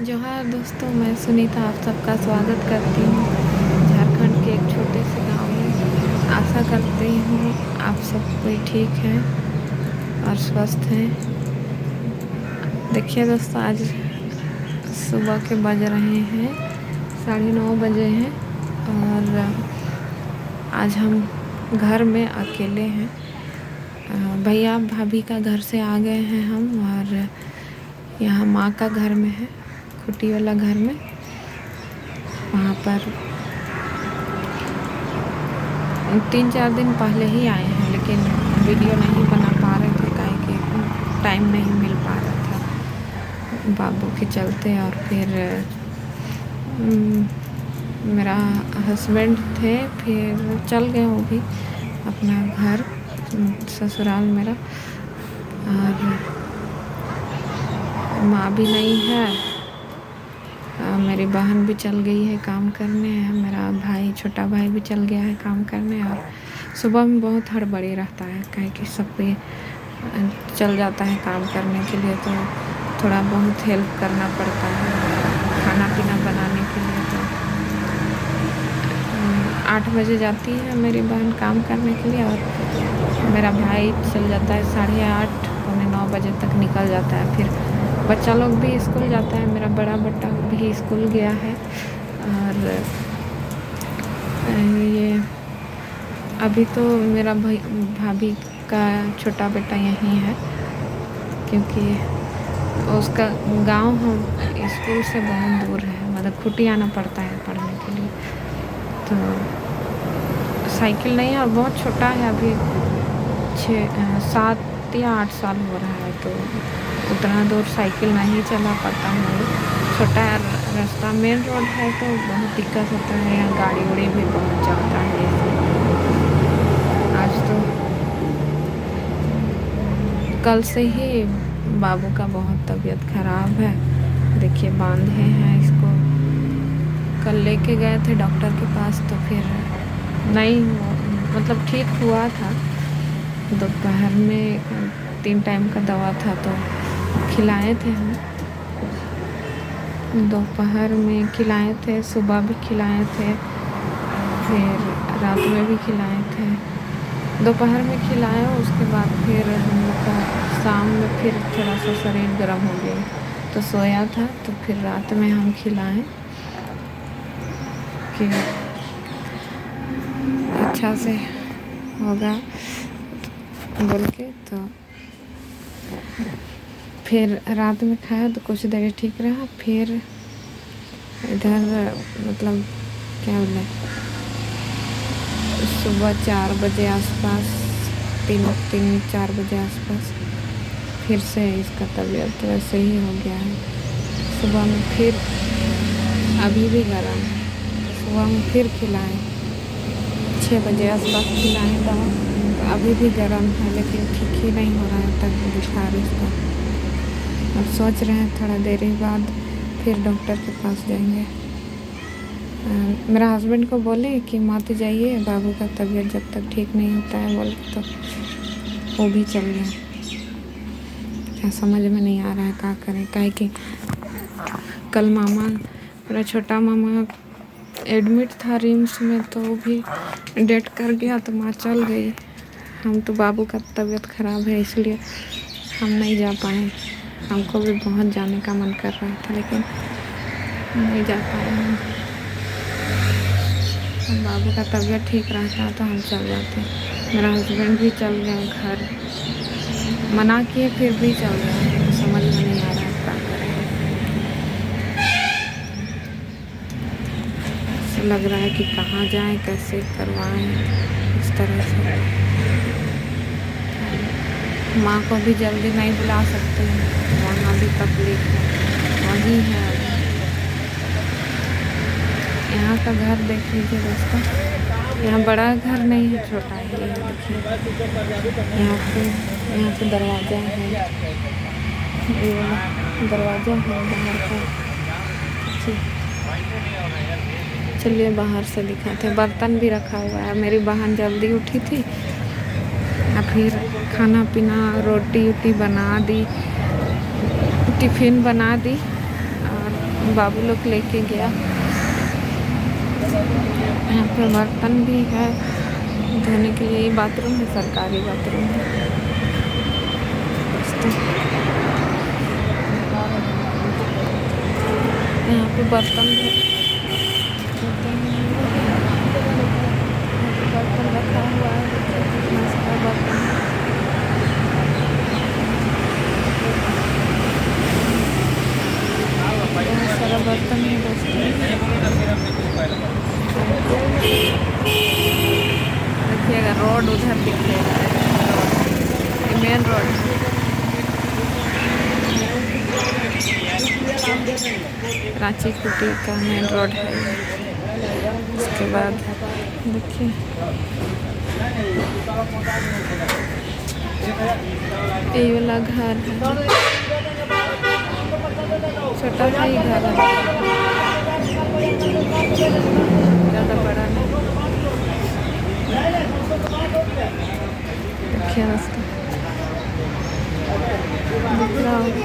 जोहार दोस्तों, मैं सुनीता आप सबका स्वागत करती हूँ झारखंड के एक छोटे से गांव में। आशा करती हूँ आप सब कोई ठीक हैं और स्वस्थ हैं। देखिए दोस्तों, आज सुबह के बज रहे हैं 9:30 बजे हैं और आज हम घर में अकेले हैं। भैया भाभी का घर से आ गए हैं हम, और यहाँ माँ का घर में है, खुटी वाला घर में। वहाँ पर 3-4 दिन पहले ही आए हैं, लेकिन वीडियो नहीं बना पा रहे थे काहे कि टाइम नहीं मिल पा रहा था बाबू के चलते। और फिर मेरा हस्बैंड थे, फिर चल गए वो भी अपना घर ससुराल मेरा। और माँ भी नहीं है, मेरी बहन भी चल गई है काम करने, मेरा भाई छोटा भाई भी चल गया है काम करने। और सुबह में बहुत हड़बड़ी रहता है काहे कि सब कोई चल जाता है काम करने के लिए, तो थोड़ा बहुत हेल्प करना पड़ता है खाना पीना बनाने के लिए। तो 8 बजे जाती है मेरी बहन काम करने के लिए, और मेरा भाई चल जाता है 8:30 पौने 9 बजे तक निकल जाता है। फिर बच्चा लोग भी स्कूल जाता है, मेरा बड़ा बेटा भी स्कूल गया है। और ये अभी तो मेरा भाभी का छोटा बेटा यहीं है, क्योंकि उसका गांव हम स्कूल से बहुत दूर है, मतलब खुटी आना पड़ता है पढ़ने के लिए। तो साइकिल नहीं है और बहुत छोटा है, अभी 7 या 8 साल हो रहा है, तो उतना दूर साइकिल नहीं चला पाता हूँ। छोटा रास्ता मेन रोड है तो बहुत दिक्कत होता है, यहाँ गाड़ी उड़ी भी बहुत चलता है। आज तो कल से ही बाबू का बहुत तबीयत ख़राब है। देखिए बांधे हैं इसको, कल लेके गए थे डॉक्टर के पास, तो फिर नहीं मतलब ठीक हुआ था। दोपहर में 3 टाइम का दवा था तो खिलाए थे हम, दोपहर में खिलाए थे, सुबह भी खिलाए थे, फिर रात में भी खिलाए थे। दोपहर में खिलाया, उसके बाद फिर हम लोग का शाम में फिर थोड़ा सा शरीर गर्म हो गया तो सोया था, तो फिर रात में हम खिलाएं कि अच्छा से होगा बोल के। तो फिर रात में खाया तो कुछ देर ठीक रहा, फिर इधर मतलब क्या बोले, सुबह 4 बजे आसपास, 3-4 बजे आसपास फिर से इसका तबीयत वैसे ही हो गया है। सुबह में फिर अभी भी गर्म है, सुबह में फिर खिलाएं, 6 बजे आसपास खिलाएं दवा, तो अभी भी गर्म है, लेकिन ठीक ही नहीं हो रहा है तक बुखार इसका। अब सोच रहे हैं थोड़ा देर बाद फिर डॉक्टर के पास जाएंगे। मेरा हस्बैंड को बोले कि मत जाइए, बाबू का तबीयत जब तक ठीक नहीं होता है बोल, तो वो भी चल गए। क्या समझ में नहीं आ रहा है क्या करें, काहे कि कल मामा, मेरा छोटा मामा एडमिट था रिम्स में, तो वो भी डेट कर गया, तो माँ चल गई। हम तो बाबू का तबीयत ख़राब है इसलिए हम नहीं जा पाए। हमको भी बहुत जाने का मन कर रहा था, लेकिन नहीं जा पाए हम। बाबू का तबीयत ठीक रहता तो हम चल जाते। मेरा हस्बैंड भी चल गए घर, मना किए फिर भी चल गए, समझ में नहीं आ रहा है क्या करें। ऐसा लग रहा है कि कहाँ जाएं, कैसे करवाएं, इस तरह से। माँ को भी जल्दी नहीं बुला सकते हैं, वहाँ भी तकलीफ है, वहीं है। यहाँ का घर देख लीजिए दोस्तों, यहाँ बड़ा घर नहीं है, छोटा ही है। देखिए यहाँ पे दरवाज़ा है, ये दरवाज़ा है बाहर का। चलिए बाहर से दिखाते हैं। बर्तन भी रखा हुआ है, मेरी बहन जल्दी उठी थी, फिर खाना पीना रोटी वोटी बना दी, टिफ़िन बना दी, और बाबू लोग लेके गया। यहाँ पे बर्तन भी है धोने के लिए। बाथरूम है, सरकारी बाथरूम है। यहाँ पे बर्तन भी बर्तन रखा हुआ है। कितना सारा बर्तन है। बहुत सारा बर्तन है दोस्तों। देखिएगा रोड उधर दिखेगा, ये मेन रोड है। रांची कुटी का मेन रोड है। उसके बाद देखिए ये वाला घर है, छोटा सा ही घर है, ज़्यादा बड़ा नहीं। देखिए रास्ता दिख रहा होगा,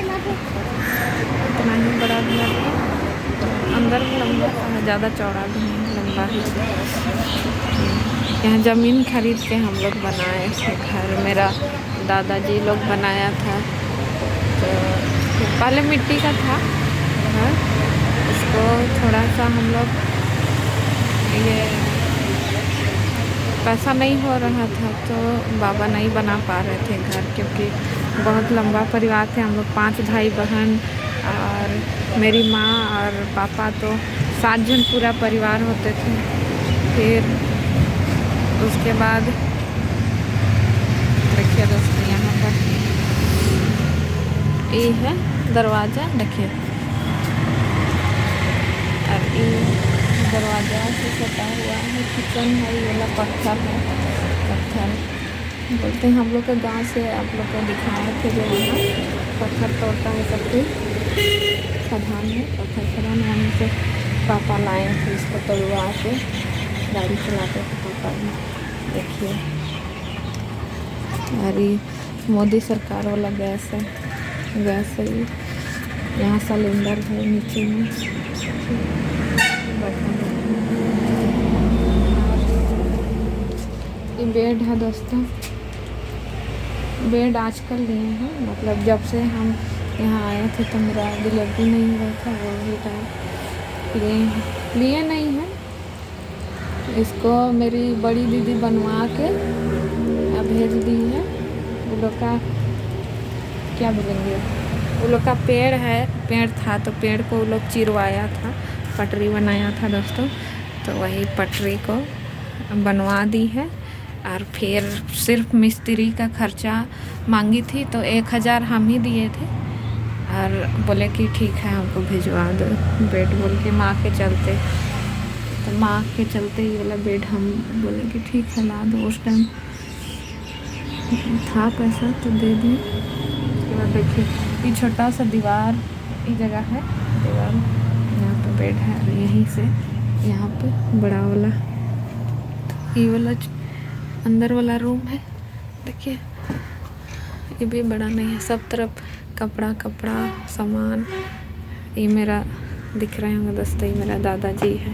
इतना ही बड़ा घर है। अंदर में लंबा है, ज़्यादा चौड़ा भी नहीं, लंबा ही। यहाँ ज़मीन खरीद के हम लोग बनाए थे घर। मेरा दादाजी लोग बनाया था। तो पहले मिट्टी का था घर, उसको थोड़ा सा हम लोग ये पैसा नहीं हो रहा था तो बाबा नहीं बना पा रहे थे घर, क्योंकि बहुत लंबा परिवार थे। हम लोग 5 भाई बहन और मेरी माँ और पापा, तो 7 जन पूरा परिवार होते थे। फिर उसके बाद देखिए दोस्तों यहाँ पर ये है दरवाज़ा, देखिए। और ये दरवाज़ा से सटा हुआ है। किचन है, ये वाला पत्थर है। पत्थर बोलते हैं हम लोग के गांव से, आप लोग को दिखाए थे जो वहाँ पत्थर तोड़ता है सबके खदान है। पत्थर खदान वहीं से पापा लाए थे इसको तोड़वा के, गाड़ी चलाते थे पापा भी। देखिए अरे मोदी सरकार वाला गैस है, गैस है ये। यहाँ सिलेंडर है नीचे में। ये बेड है दोस्तों। बेड आजकल लिए हैं, मतलब जब से हम यहाँ आए थे तो मेरा डिलीवरी नहीं हुआ था, वो भी टाइम लिए नहीं है। इसको मेरी बड़ी दीदी बनवा के भेज दी है। वो लोग का क्या बोलेंगे, वो लोग का पेड़ था तो पेड़ को वो लोग चिरवाया था, पटरी बनाया था दोस्तों। तो वही पटरी को बनवा दी है। और फिर सिर्फ मिस्त्री का खर्चा मांगी थी तो 1000 हम ही दिए थे। और बोले कि ठीक है हमको भिजवा दो बेड, बोल के माँ के चलते। तो माँ के चलते ये वाला बेड हम बोले कि ठीक है ला दो। उस टाइम था पैसा तो दे दी। उसके बाद देखिए ये छोटा सा दीवार, ये जगह है दीवार, यहाँ पे बेड है। यहीं से यहाँ पे बड़ा वाला ये वाला अंदर वाला रूम है। देखिए ये भी बड़ा नहीं है, सब तरफ कपड़ा सामान। ये मेरा दिख रहे होंगे दोस्तों, ये मेरा दादाजी है।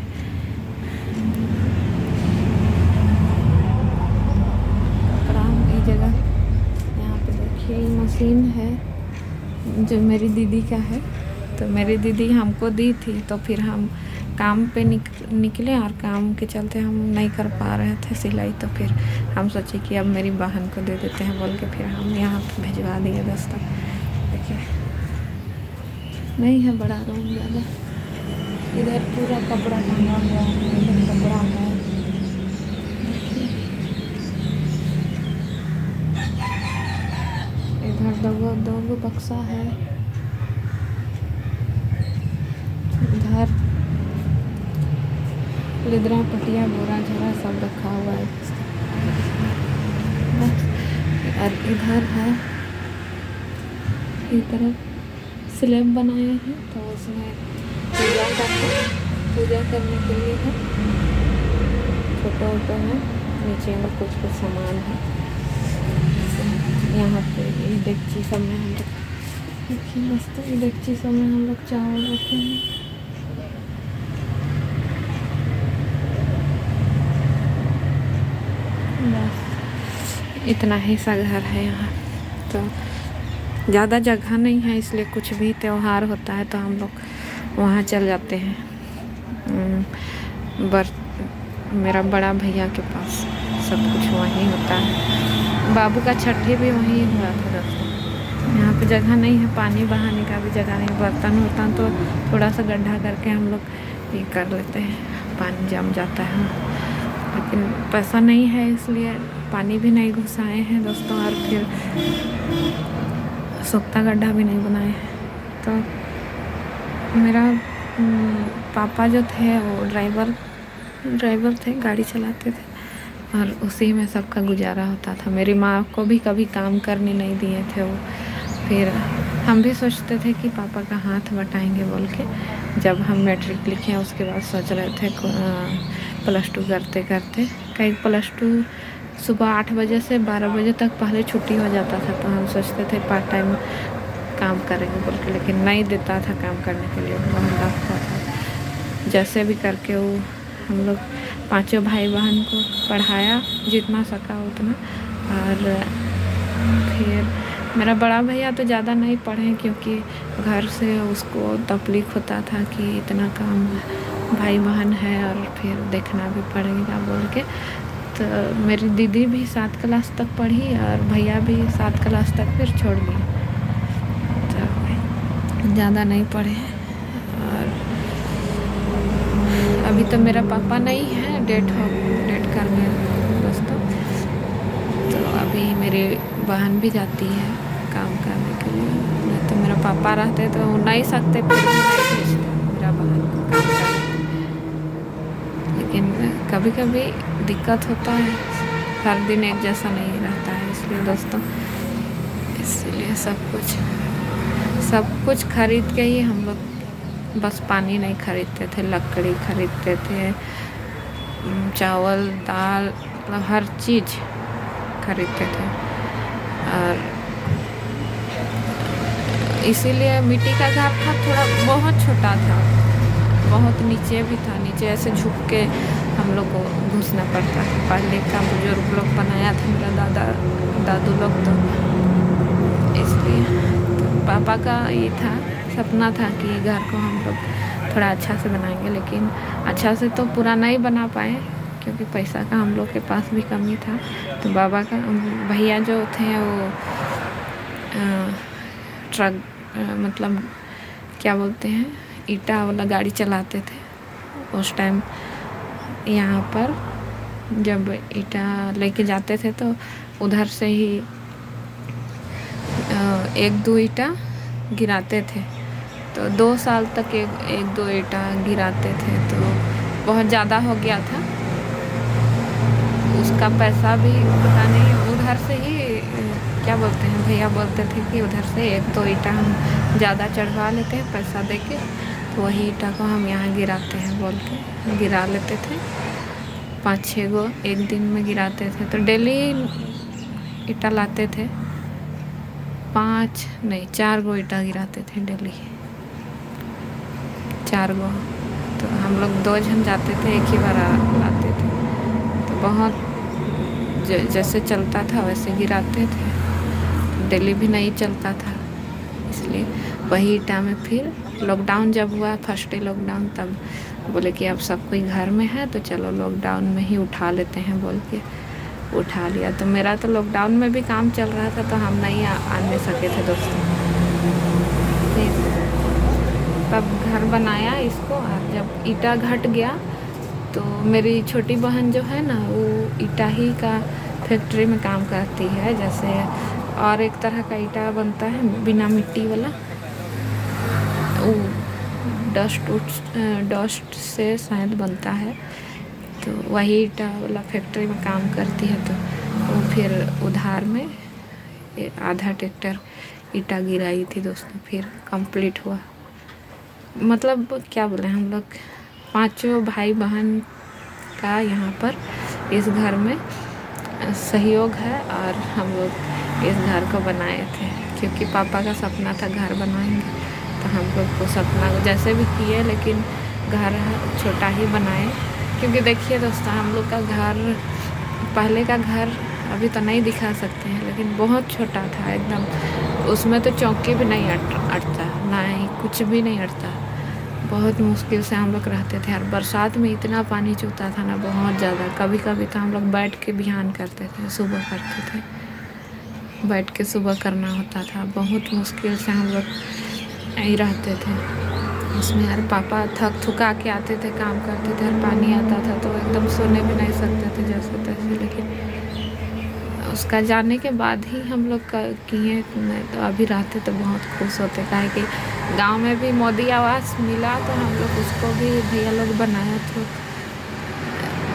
कपड़ा ये जगह, यहाँ पे देखिए ये मशीन है जो मेरी दीदी का है। तो मेरी दीदी हमको दी थी, तो फिर हम काम पे निकले और काम के चलते हम नहीं कर पा रहे थे सिलाई। तो फिर हम सोचे कि अब मेरी बहन को दे देते हैं, बोल के फिर हम यहाँ पे भिजवा दिए दोस्तों। देखिए नहीं है बड़ा रूम ज़्यादा। इधर पूरा कपड़ा टंगा हुआ है, इधर कपड़ा है। इधर दो बक्सा है। इधर लिद्रा पटिया बोरा झरा सब रखा हुआ है। और इधर है, इधर स्लैब बनाए हैं तो उसमें पूजा करने के लिए है। छोटा है, नीचे में कुछ सामान है। यहाँ पे ये डेगची सब में हम लोग, देखिए दोस्तों ये डेगची सब में हम लोग चावल रखे हैं। इतना ही सा घर है यहाँ। तो ज़्यादा जगह नहीं है, इसलिए कुछ भी त्योहार होता है तो हम लोग वहाँ चल जाते हैं। मेरा बड़ा भैया के पास सब कुछ वहीं होता है। बाबू का छठी भी वहीं हुआ था दोस्तों। यहाँ पे जगह नहीं है, पानी बहाने का भी जगह नहीं। बर्तन वर्तन तो थोड़ा सा गड्ढा करके हम लोग ये कर लेते हैं, पानी जम जाता है। लेकिन पैसा नहीं है इसलिए पानी भी नहीं घुसाए हैं दोस्तों, और फिर सोख्ता गड्ढा भी नहीं बनाए हैं। तो मेरा पापा जो थे वो ड्राइवर थे, गाड़ी चलाते थे और उसी में सबका गुजारा होता था। मेरी माँ को भी कभी काम करने नहीं दिए थे वो। फिर हम भी सोचते थे कि पापा का हाथ बटाएंगे बोल के। जब हम मैट्रिक लिखे उसके बाद सोच रहे थे +2 करते करते, कई +2 सुबह 8 बजे से 12 बजे तक पहले छुट्टी हो जाता था, तो हम सोचते थे पार्ट टाइम काम करेंगे बोल के। लेकिन नहीं देता था काम करने के लिए, बहुत लगता था। जैसे भी करके वो हम लोग 5 भाई बहन को पढ़ाया जितना सका उतना। और फिर मेरा बड़ा भैया तो ज़्यादा नहीं पढ़े, क्योंकि घर से उसको तकलीफ होता था कि इतना काम भाई बहन है और फिर देखना भी पड़ेगा बोल के। तो मेरी दीदी भी 7 क्लास तक पढ़ी और भैया भी 7 क्लास तक फिर छोड़ दिए, तो ज़्यादा नहीं पढ़े। और अभी तो मेरा पापा नहीं है, डेट कर गया दोस्तों। तो अभी मेरी बहन भी जाती है काम करने के लिए। नहीं तो मेरा पापा रहते तो नहीं सकते, फिर भी नहीं भेजते मेरा बहन को काम करने। लेकिन कभी कभी दिक्कत होता है, हर दिन एक जैसा नहीं रहता है, इसलिए दोस्तों इसलिए सब कुछ खरीद के ही हम लोग, बस पानी नहीं खरीदते थे, लकड़ी खरीदते थे, चावल दाल, मतलब हर चीज़ खरीदते थे। और इसीलिए मिट्टी का घर था, थोड़ा बहुत छोटा था, बहुत नीचे भी था। नीचे ऐसे झुक के हम लोग को घुसना पड़ता है। पहले का बुजुर्ग लोग बनाया था, मेरा दादू लोग, तो इसलिए तो पापा का ये था, सपना था कि घर को हम लोग थोड़ा अच्छा से बनाएंगे। लेकिन अच्छा से तो पूरा नहीं बना पाए, क्योंकि पैसा का हम लोग के पास भी कमी था। तो बाबा का भैया जो थे वो ट्रक, मतलब क्या बोलते हैं, ईटा वाला गाड़ी चलाते थे उस टाइम। यहाँ पर जब ईटा लेके जाते थे तो उधर से ही 1-2 ईटा गिराते थे। तो 2 साल तक 1-2 ईटा गिराते थे, तो बहुत ज़्यादा हो गया था। उसका पैसा भी पता नहीं, उधर से ही क्या बोलते हैं, भैया बोलते थे कि उधर से 1-2 ईटा हम ज़्यादा चढ़वा लेते हैं पैसा देके, तो वही ईटा को हम यहाँ गिराते हैं बोल के गिरा लेते थे। 5-6 गो एक दिन में गिराते थे। तो डेली ईटा लाते थे, 4 गो ईटा गिराते थे डेली, 4 गो। तो हम लोग 2 जन जाते थे, एक ही बार लाते थे। तो बहुत जैसे चलता था वैसे गिराते थे, डेली भी नहीं चलता था। इसलिए वही ईटा में फिर लॉकडाउन जब हुआ, फर्स्ट डे लॉकडाउन, तब बोले कि अब सब कोई घर में है तो चलो लॉकडाउन में ही उठा लेते हैं बोल के उठा लिया। तो मेरा तो लॉकडाउन में भी काम चल रहा था, तो हम नहीं आने सके थे दोस्तों। फिर तब घर बनाया इसको, और जब ईटा घट गया तो मेरी छोटी बहन जो है ना, वो ईटा ही का फैक्ट्री में काम करती है। जैसे और एक तरह का ईटा बनता है बिना मिट्टी वाला, वो डस्ट से शायद बनता है, तो वही ईटा वाला फैक्ट्री में काम करती है। तो वो फिर उधार में आधा ट्रैक्टर ईटा गिराई थी दोस्तों, फिर कंप्लीट हुआ। मतलब क्या बोले, हम लोग 5 भाई बहन का यहाँ पर इस घर में सहयोग है, और हम लोग इस घर को बनाए थे क्योंकि पापा का सपना था घर बनाएंगे। तो हम लोग को सपना जैसे भी किए, लेकिन घर छोटा ही बनाए। क्योंकि देखिए दोस्तों, हम लोग का घर, पहले का घर अभी तो नहीं दिखा सकते हैं, लेकिन बहुत छोटा था एकदम। उसमें तो चौकी भी नहीं अटता, ना ही कुछ भी नहीं अटता। बहुत मुश्किल से हम लोग रहते थे, और बरसात में इतना पानी चूता था ना, बहुत ज़्यादा। कभी कभी तो हम लोग बैठ के बिहान करते थे, सुबह करते थे, बैठ के सुबह करना होता था। बहुत मुश्किल से हम लोग यहीं रहते थे उसमें। यार पापा थक थुका के आते थे, काम करते थे, और पानी आता था तो एकदम सोने भी नहीं सकते थे जैसे तैसे। लेकिन उसका जाने के बाद ही हम लोग किए, नहीं तो अभी रहते तो बहुत खुश होते। काहे कि गांव में भी मोदी आवास मिला तो हम लोग उसको भी भैया लोग बनाया तो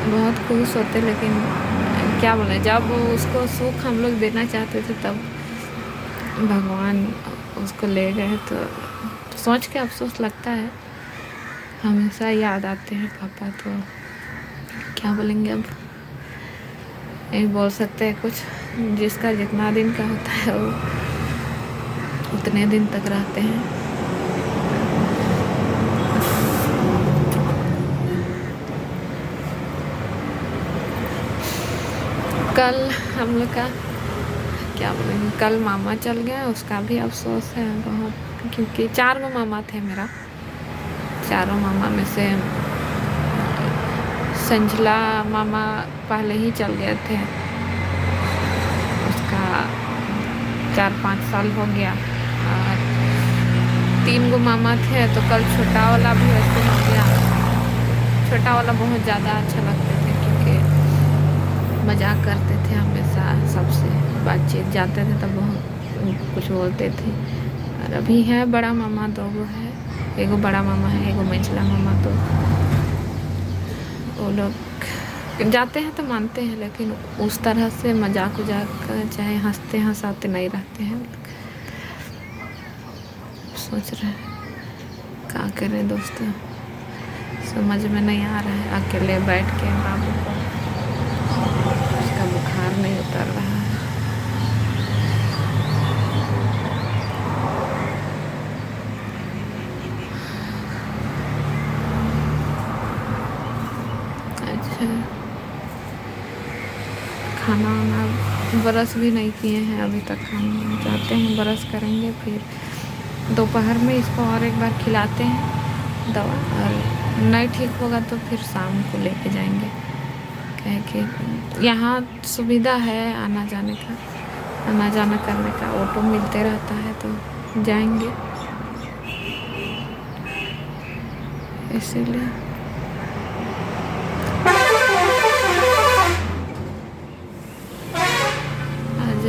बहुत खुश होते। लेकिन क्या बोले, जब उसको सुख हम लोग देना चाहते थे तब भगवान उसको ले गए, तो सोच के अफसोस लगता है। हमेशा याद आते हैं पापा, तो क्या बोलेंगे अब, नहीं बोल सकते हैं कुछ। जिसका जितना दिन का होता है वो उतने दिन तक रहते हैं। कल हम लोग का क्या बोलेंगे, कल मामा चल गया, उसका भी अफसोस है बहुत, क्योंकि 4 गो मामा थे मेरा। 4 मामा में से संजला मामा पहले ही चल गए थे, उसका 4-5 साल हो गया। और 3 गो मामा थे, तो कल छोटा वाला भी वैसे हो गया। छोटा वाला बहुत ज़्यादा अच्छा लगते थे, क्योंकि मजाक करते थे हमेशा सबसे, बातचीत जाते थे तब बहुत कुछ बोलते थे। और अभी है बड़ा मामा, 2 गो है, एगो बड़ा मामा है, एगो मंझला मामा। तो वो लोग जाते हैं तो मानते हैं, लेकिन उस तरह से मजाक उजाक चाहे हंसते हंसाते नहीं रहते हैं। सोच रहे हैं क्या करें दोस्तों, समझ में नहीं आ रहा है। अकेले बैठ के बाबू को, उसका बुखार नहीं उतर रहा है। अच्छा, खाना वाना ब्रश भी नहीं किए हैं अभी तक। हम जाते हैं ब्रश करेंगे, फिर दोपहर में इसको और एक बार खिलाते हैं दवा, और नहीं ठीक होगा तो फिर शाम को लेके जाएंगे। कहे कि यहाँ सुविधा है आना जाने का, आना जाना करने का, ऑटो मिलते रहता है, तो जाएंगे इसीलिए। आज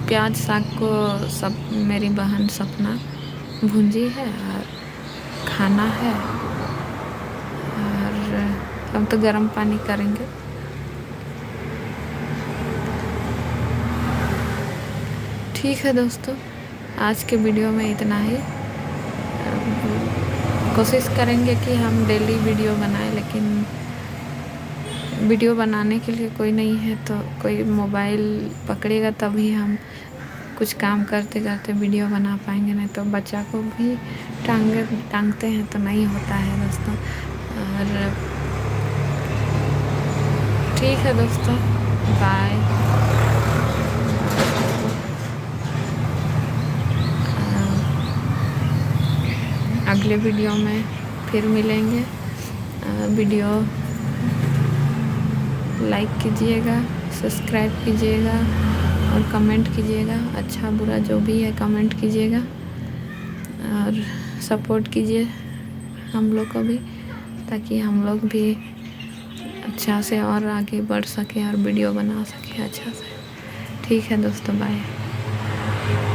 प्याज साग को सब मेरी बहन सपना भुंजी है, और खाना है, और हम तो गर्म पानी करेंगे। ठीक है दोस्तों, आज के वीडियो में इतना ही। कोशिश करेंगे कि हम डेली वीडियो बनाएं, लेकिन वीडियो बनाने के लिए कोई नहीं है, तो कोई मोबाइल पकड़ेगा तभी हम कुछ काम करते करते वीडियो बना पाएंगे। नहीं तो बच्चा को भी टांगते हैं तो नहीं होता है दोस्तों। और ठीक है दोस्तों, बाय। अगले वीडियो में फिर मिलेंगे। वीडियो लाइक कीजिएगा, सब्सक्राइब कीजिएगा, और कमेंट कीजिएगा। अच्छा बुरा जो भी है कमेंट कीजिएगा, और सपोर्ट कीजिए हम लोग को भी, ताकि हम लोग भी अच्छा से और आगे बढ़ सके और वीडियो बना सके अच्छा से। ठीक है दोस्तों, बाय।